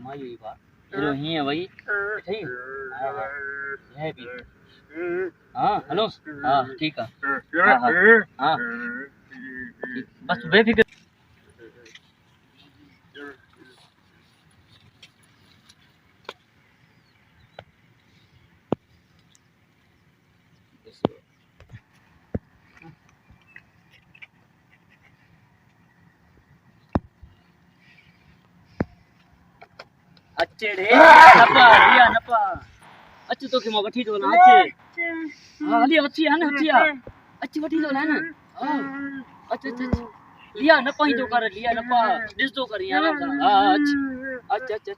मायो ही बात हेलो ही है भाई ठीक है भी हां हेलो हां ठीक है हां बस बेफिक्र अच्छे रे नपा लिया नपा अच्छे तो के मो वठी दो ना अच्छे हां लिया अच्छी है ना अच्छी वठी दो ना हां अच्छा अच्छा लिया नपा ही तो कर लिया नपा दिस तो कर यार हां अच्छा अच्छा अच्छा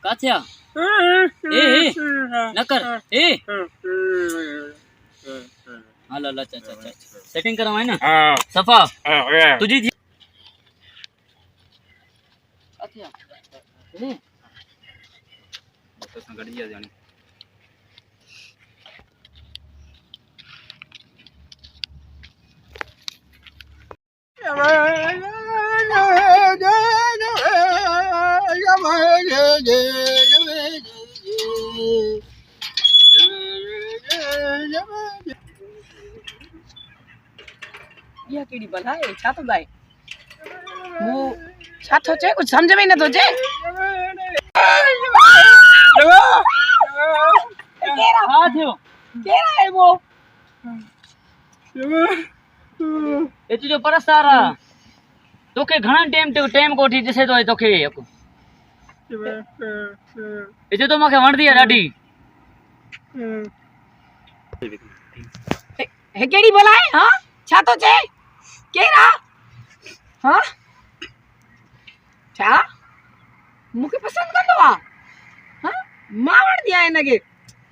काथ्या ए नकर ए हाल हाल अच्छा अच्छा सेटिंग करवा है ना सफा तुझी काथ्या तो संगड़ दिया जानी ये केड़ी भला है छा तो गाय मु छा तो चे कुछ समझ में न तो चे हां थियो केरा है वो ए तुझो परस्तारा तोके घणा टाइम कोठी दिसे तो तोके इते तो मके वणदी है डाडी है केड़ी भला है हां छा तो चे केरा हां छा मुके पसंद कंदो आ हां मावण दिया है नगे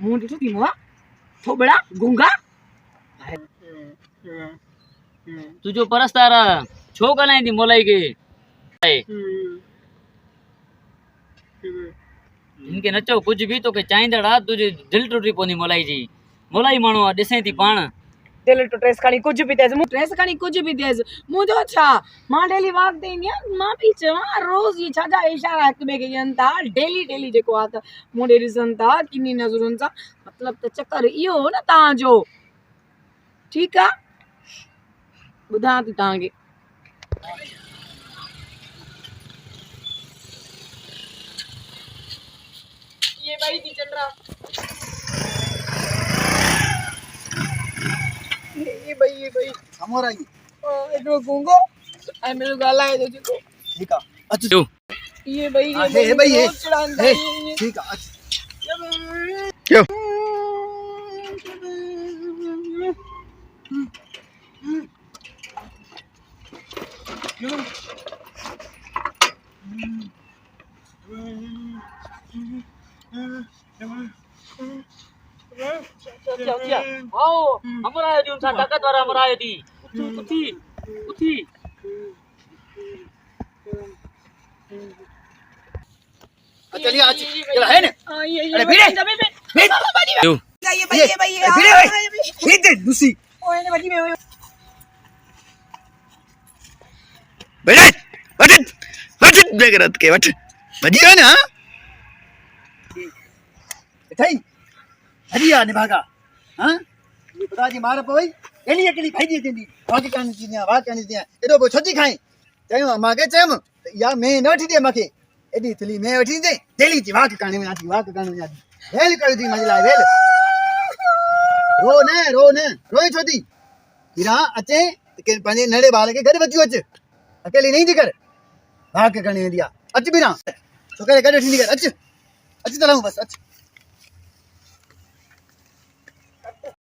मुंह दिसो थी मुआ थोबड़ा गुंगा तुझो परस्तारा छो कलाई दी मोलाई के इनके नचो कुछ भी तो के चाइंदड़ा तुझे दिल टूटी पोनी मोलाई जी मोलाई मानो दिसे थी पाण दिल तो ड्रेस खानी कुछ भी देज मु ड्रेस खानी कुछ भी देज मुजो अच्छा मां डेली वाक देनी मां भी चवा रोज ये छाजा इशारा एक बे के जनता डेली जेको आ त मुडे रिजनता किनी नजरन सा मतलब त चक्कर इयो हो ना ता जो ठीक आ बुधा ती तांगे ये भाई की चल रहा ये भाई हमारा ही एकड़ो गुंगो आई मेरे गाला है देखो ठीक है अच्छा ये भाई हे भाई हे ठीक है क्यों क्या आओ हमरा आयो दी उनसा ताकत वाला हमरा आयो दी उठी चलिए आज चला है ना अरे भिड़े ये भाई ये दे दूसरी ओए ने बजी में बैठ बेगरत के बैठ बजी है ना थई हरिया ने भागा हां ये पता जी मार पई एली एकली भाई देंदी भाग कान दिया वाह कान दिया एडो बो छोटी खाई चयो मागे चम या मैं न ठी दे मके एडी थली मैं उठी दे डेली जी वाह कान में आती वेल कर दी मंजला वेल रो ने रोई छोटी हीरा अचे के पंजे नड़े बाल के घर बच्चो अच अकेली नहीं दिकर भाग के करणी वेंदी आहे अच बि ना छो करे गॾु थींदी कर अच अच त लहूं बसि अच